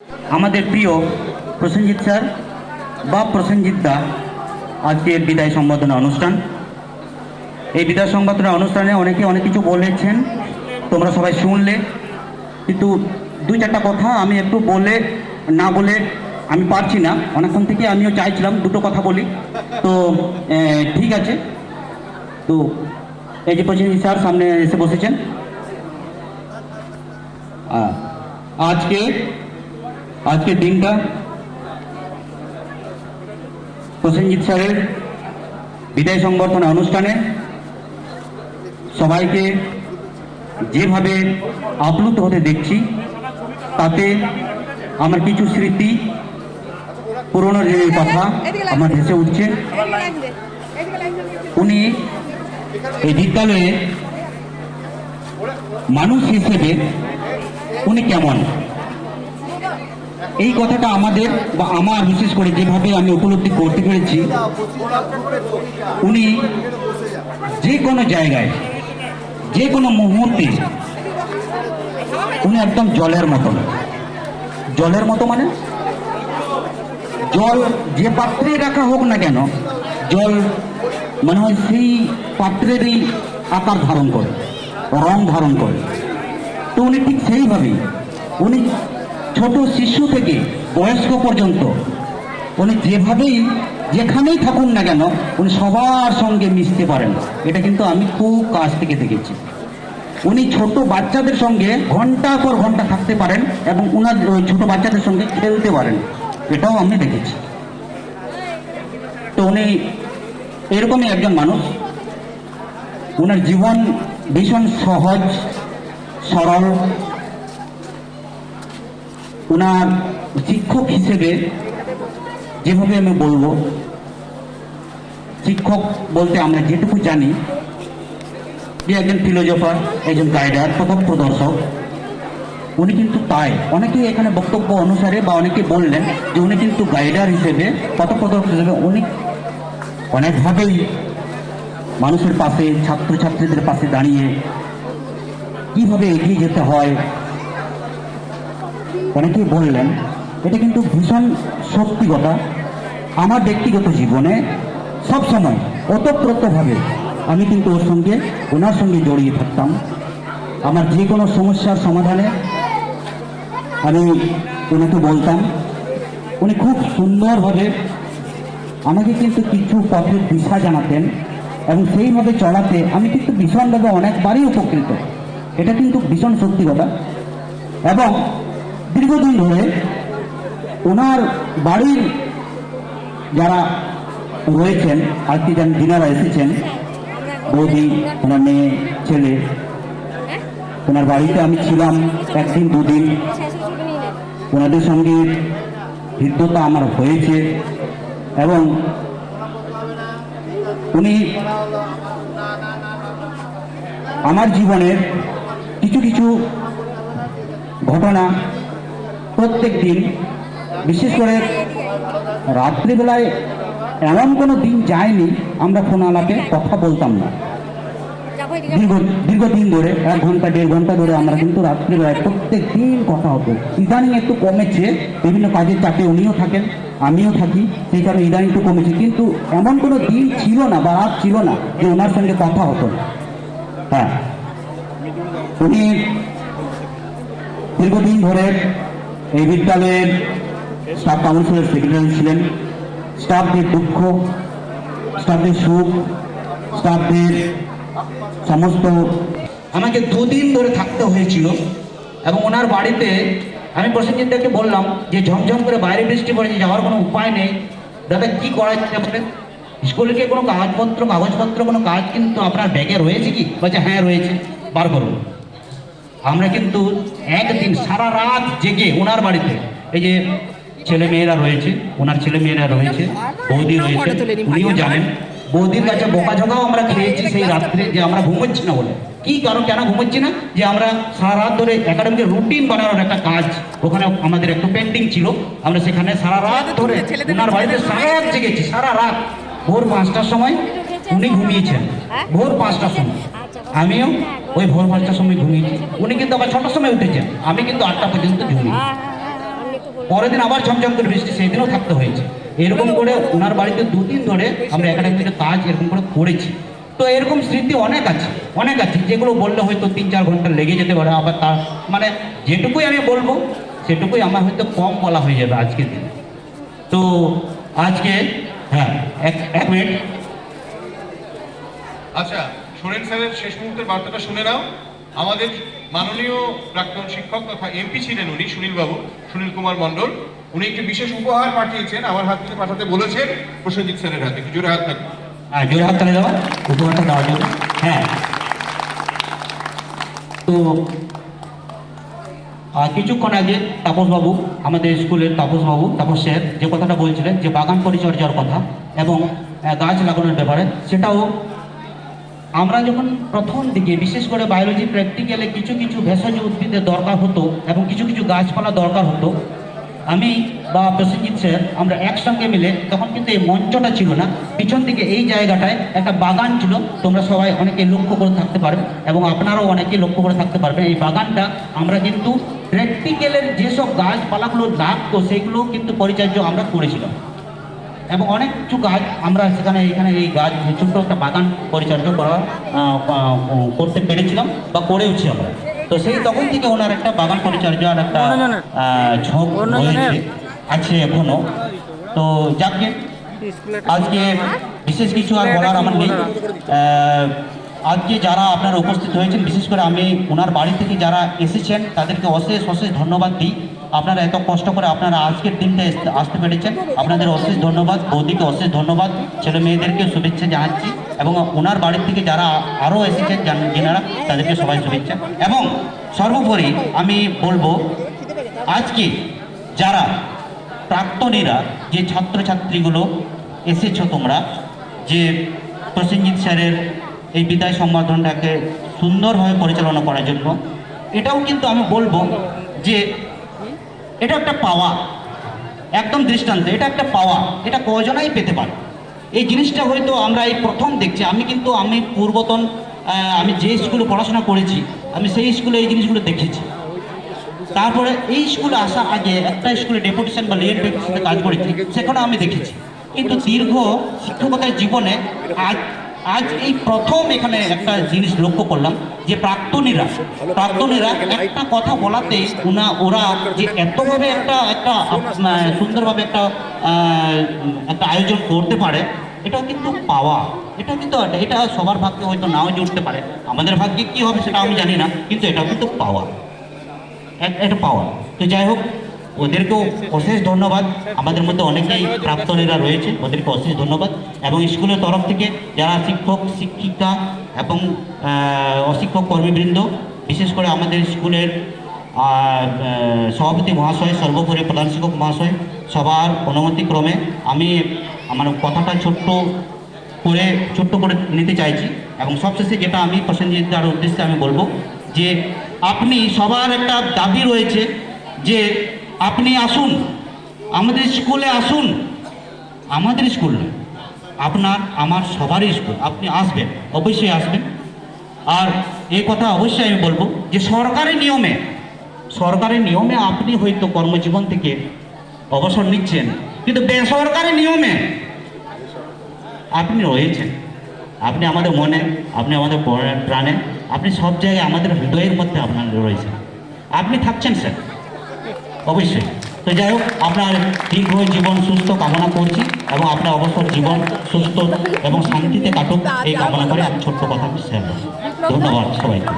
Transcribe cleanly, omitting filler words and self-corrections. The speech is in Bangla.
আমাদের প্রিয় প্রসেনজিৎ স্যার বা প্রসেনজিৎ দা আজকের বিদায় সংবর্ধনা অনুষ্ঠান। এই বিদায় সংবর্ধনা অনুষ্ঠানে অনেকে অনেক কিছু বলেছেন, তোমরা সবাই শুনলে, কিন্তু দুই চারটা কথা আমি একটু না বলে আমি পারছি না। অনেকক্ষণ থেকে আমিও চাইছিলাম দুটো কথা বলি, তো ঠিক আছে। তো এই যে প্রসেনজিৎ স্যার সামনে এসে বসেছেন। আজকের দিনটা প্রসেনজিৎ স্যারের বিদায় সংবর্ধনা অনুষ্ঠানে সবাইকে যেভাবে আপ্লুত হতে দেখছি, তাতে আমার কিছু স্মৃতি, পুরনো দিনের কথা আমার ভেসে উঠছে। উনি এই বিদ্যালয়ে মানুষ হিসেবে উনি কেমন, এই কথাটা আমাদের বা আমার বিশেষ করে যেভাবে আমি উপলব্ধি করতে পেরেছি, উনি যে কোনো জায়গায় যে কোনো মুহূর্তে উনি একদম জলের মতো মানে জল যে পাত্রে রাখা হোক না কেন, জল মনে হয় সেই পাত্রেরই আকার ধারণ করে, রং ধারণ করে। তো উনি ঠিক সেইভাবেই, উনি ছোট শিশু থেকে বয়স্ক পর্যন্ত উনি যেভাবেই যেখানেই থাকুন না কেন উনি সবার সঙ্গে মিশতে পারেন। এটা কিন্তু আমি খুব কাছ থেকে দেখেছি। উনি ছোট বাচ্চাদের সঙ্গে ঘন্টার পর ঘন্টা থাকতে পারেন এবং উনার ছোট বাচ্চাদের সঙ্গে খেলতে পারেন, এটাও আমি দেখেছি। তো উনি এরকমই একজন মানুষ। উনার জীবন ভীষণ সহজ সরল। উনার শিক্ষক হিসেবে যেভাবে আমি বলবো, শিক্ষক বলতে আমরা যেটুকু জানি যে একজন ফিলোজফার, একজন গাইডার, পথ প্রদর্শক, উনি কিন্তু তাই। অনেকেই এখানে বক্তব্য অনুসারে বা অনেকে বললেন যে উনি কিন্তু গাইডার হিসেবে, পথ প্রদর্শক হিসেবে উনি অনেকভাবেই মানুষের পাশে, ছাত্রছাত্রীদের পাশে দাঁড়িয়ে কিভাবে এগিয়ে যেতে হয় অনেকেই বললেন। এটা কিন্তু ভীষণ সত্যি কথা। আমার ব্যক্তিগত জীবনে সবসময় ওতপ্রোতভাবে আমি কিন্তু ওনার সঙ্গে জড়িয়ে থাকতাম। আমার যে কোনো সমস্যার সমাধানে আমি ওনাকে বলতাম। উনি খুব সুন্দরভাবে আমাকে কিন্তু কিছু পথের দিশা জানাতেন এবং সেইভাবে চলাতে আমি কিন্তু ভীষণভাবে অনেকবারই উপকৃত। এটা কিন্তু ভীষণ সত্যি কথা। এবং দীর্ঘদিন ধরে ওনার বাড়ির যারা রয়েছেন, আজকে যিনারা এসেছেন, বৌদি, ওনার মেয়ে, ছেলে, ওনার বাড়িতে আমি ছিলাম একদিন দুদিন। ওনাদের সঙ্গে হৃদ্যতা আমার হয়েছে এবং উনি আমার জীবনের কিছু কিছু ঘটনা প্রত্যেক দিন, বিশেষ করে রাত্রিবেলায় এমন কোনো দিন যায়নি আমরা ফোন আলাপে কথা বলতাম না। দীর্ঘদিন ধরে 1 ঘন্টা 1.5 ঘন্টা ধরে আমরা কিন্তু রাত্রিবেলায় প্রত্যেক দিন কথা হতো। ইদানিং একটু কমেছে, বিভিন্ন কাজের চাপে উনিও থাকেন, আমিও থাকি, সেই কারণে ইদানিং একটু কমেছে। কিন্তু এমন কোনো দিন ছিল না বা রাত ছিল না যে ওনার সঙ্গে কথা হতো। হ্যাঁ, উনি দীর্ঘদিন ধরে এই বিদ্যালয়ের স্টাফ কাউন্সিলের সেক্রেটারি ছিলেন। স্টাফদের দুঃখ, স্টাফদের সুখ, স্টাফদের সমস্ত আমাকে 2 দিন ধরে থাকতে হয়েছিল। এবং ওনার বাড়িতে আমি প্রসেনজিৎদাকে বললাম যে ঝমঝম করে বাইরে বৃষ্টি পড়েছে, যাওয়ার কোনো উপায় নেই, দাদা কি করা যাচ্ছে বলেন? স্কুলে কি কোনো কাগজপত্র কোনো কাজ কিন্তু আপনার ব্যাগে রয়েছে কি? বলছে হ্যাঁ রয়েছে, বার করুন। আমরা কিন্তু একদিন সারা রাত জেগে ওনার বাড়িতে, এই যে ছেলেমেয়েরা রয়েছে, ওনার ছেলেমেয়েরা রয়েছে, বৌদি রয়েছে, উনিও জানেন, বৌদির কাছে বোকাঝোকাও আমরা খেয়েছি সেই রাত্রে যে আমরা ঘুমোচ্ছি না বলে। কি কারণ কেন ঘুমোচ্ছি না? যে আমরা সারা রাত ধরে একাডেমিক রুটিন বানানোর একটা কাজ ওখানে আমাদের একটু পেন্ডিং ছিল, আমরা সেখানে সারা রাত ধরে ওনার বাড়িতে সারা রাত জেগেছি। সারা রাত ভোর 5টার সময় উনি ঘুমিয়েছেন, ভোর 5টার সময়, আমিও ওই ভোর 5টার সময় ঘুমিয়েছি। উনি কিন্তু আবার 6টার সময় উঠেছেন, আমি কিন্তু 8টা পর্যন্ত ঘুমিয়েছি। পরের দিন আবার ঝমঝম করে বৃষ্টি, সেই দিনও থাকতে হয়েছে। এরকম করে ওনার বাড়িতে 2 দিন ধরে আমরা একাডেমিতে কাজ এরকম করে করেছি। তো এরকম স্মৃতি অনেক আছে, অনেক আছে, যেগুলো বললে হয়তো 3-4 ঘন্টা লেগে যেতে পারে। আবার তার মানে যেটুকুই আমি বলবো সেটুকুই আমার হয়তো কম বলা হয়ে যাবে আজকের দিনে। তো আজকে হ্যাঁ, এক মিনিট। আচ্ছা, সোরেন স্যারের শেষ মুহূর্তের বার্তাটা শুনে নাও। আমাদের মাননীয় প্রাক্তন শিক্ষক তথা এমপি ছিলেন উনি, সুনীল কুমার মণ্ডল। উনি একটি বিশেষ উপহার পাঠিয়েছেন, আমার হাত থেকে পাঠাতে বলেছেন প্রসেনজিৎ স্যারের হাতে। একটু জোরে হাত থাকবে। হ্যাঁ, জোরে হাত তালে দেওয়া, উপহারটা দেওয়ার জন্য। হ্যাঁ, তো কিছুক্ষণ আগে তাপসবাবু, আমাদের স্কুলের তাপস স্যার যে কথাটা বলছিলেন যে বাগান পরিচর্যার কথা এবং গাছ লাগানোর ব্যাপারে, সেটাও আমরা যখন প্রথম দিকে বিশেষ করে বায়োলজি প্র্যাকটিক্যালে কিছু কিছু ভেষজ উদ্ভিদের দরকার হতো এবং কিছু কিছু গাছপালা দরকার হতো, আমি বা প্রসেনজিৎ স্যার আমরা একসঙ্গে মিলে, তখন কিন্তু এই মঞ্চটা ছিল না, পিছন দিকে এই জায়গাটায় একটা বাগান ছিল। তোমরা সবাই অনেকে লক্ষ্য করে থাকতে পারবে এবং আপনারাও অনেকে লক্ষ্য করে থাকতে পারবেন। এই বাগানটা আমরা কিন্তু প্র্যাকটিক্যালের যেসব গাছপালাগুলো লাগতো সেগুলো কিন্তু পরিচর্য আমরা করেছিলাম এবং অনেক কিছু গাছ আমরা এখানে এই গাছ ছোট্ট একটা বাগান পরিচর্যা করতে পেরেছিলাম বা করেওছি আমরা। তো সেই তখন থেকে ওনার একটা বাগান পরিচর্যার একটা ঝোঁক হয়েছে, আছে এখনো। তো যাকে আজকে বিশেষ কিছু আর বলার আমার নেই। আজকে যারা আপনারা উপস্থিত হয়েছেন, বিশেষ করে আমি ওনার বাড়ি থেকে যারা এসেছেন তাদেরকে অশেষ অশেষ ধন্যবাদ দিই। আপনারা এত কষ্ট করে আপনারা আজকের দিনটা আসতে পেরেছেন, আপনাদের অশেষ ধন্যবাদ। বৌদিকে অশেষ ধন্যবাদ, ছেলে মেয়েদেরকে শুভেচ্ছা জানাচ্ছি এবং ওনার বাড়ির থেকে যারা আরও এসেছেন যেনারা, তাদেরকে সবাই শুভেচ্ছা। এবং সর্বোপরি আমি বলবো, আজকে যারা প্রাক্তনীরা, যে ছাত্রছাত্রীগুলো এসেছো তোমরা, যে প্রসেনজিৎ স্যারের এই বিদায় সম্বোধনটাকে সুন্দরভাবে পরিচালনা করার জন্য, এটাও কিন্তু আমি বলবো যে এটা একটা পাওয়া, একদম দৃষ্টান্ত, এটা একটা পাওয়া। এটা কজনাই পেতে পারে। এই জিনিসটা হয়তো আমরা এই প্রথম দেখছি। আমি পূর্বতন আমি যে স্কুলে পড়াশোনা করেছি, আমি সেই স্কুলে এই জিনিসগুলো দেখেছি। তারপরে এই স্কুলে আসার আগে একটা স্কুলে ডেপুটেশন বা লিয়েন্ট ডেপুটেশনে কাজ করেছি, সেখানে আমি দেখেছি। কিন্তু দীর্ঘ শিক্ষকতার জীবনে আজ এই প্রথম এখানে একটা জিনিস লক্ষ্য করলাম যে প্রাক্তনীরা একটা কথা বলাতে ওরা যে এতভাবে একটা সুন্দরভাবে একটা আয়োজন করতে পারে, এটাও কিন্তু পাওয়া। এটা সবার ভাগ্যে হয়তো নাও জুটতে পারে, আমাদের ভাগ্যে কি হবে সেটা আমি জানি না, কিন্তু এটাও কিন্তু পাওয়া, এটা পাওয়া। তো যাই হোক, ওদেরকেও অশেষ ধন্যবাদ। আমাদের মধ্যে অনেকেই প্রাক্তনীরা রয়েছে, ওদেরকে অশেষ ধন্যবাদ। এবং স্কুলের তরফ থেকে যারা শিক্ষক শিক্ষিকা এবং অশিক্ষক কর্মীবৃন্দ, বিশেষ করে আমাদের স্কুলের সভাপতি মহাশয়, সর্বোপরি প্রধান শিক্ষক মহাশয়, সবার অনুমতিক্রমে আমি আমার কথাটা ছোট্ট করে নিতে চাইছি। এবং সবশেষে যেটা আমি প্রসেনজিৎ দার উদ্দেশ্যে আমি বলবো যে আপনি সবার একটা দাবি রয়েছে যে আপনি আসুন, আমাদের স্কুলে আসুন। আমাদের স্কুল আপনার আমার সবারই স্কুল, আপনি আসবেন, অবশ্যই আসবেন। আর এই কথা অবশ্যই আমি বলবো যে সরকারি নিয়মে আপনি হয়তো কর্মজীবন থেকে অবসর নিচ্ছেন, কিন্তু বেসরকারি নিয়মে আপনি রয়েছেন। আপনি আমাদের মনে, আপনি আমাদের প্রাণে, আপনি সব জায়গায় আমাদের হৃদয়ের মধ্যে আপনার রয়েছেন, আপনি থাকছেন স্যার, অবশ্যই। তো যাই হোক, আপনার দীর্ঘ জীবন সুস্থ কামনা করছি এবং আপনার অবসর জীবন সুস্থ এবং শান্তিতে কাটুক এই কামনা করে আমি ছোট্ট কথা শেয়ার করছি। ধন্যবাদ সবাইকে।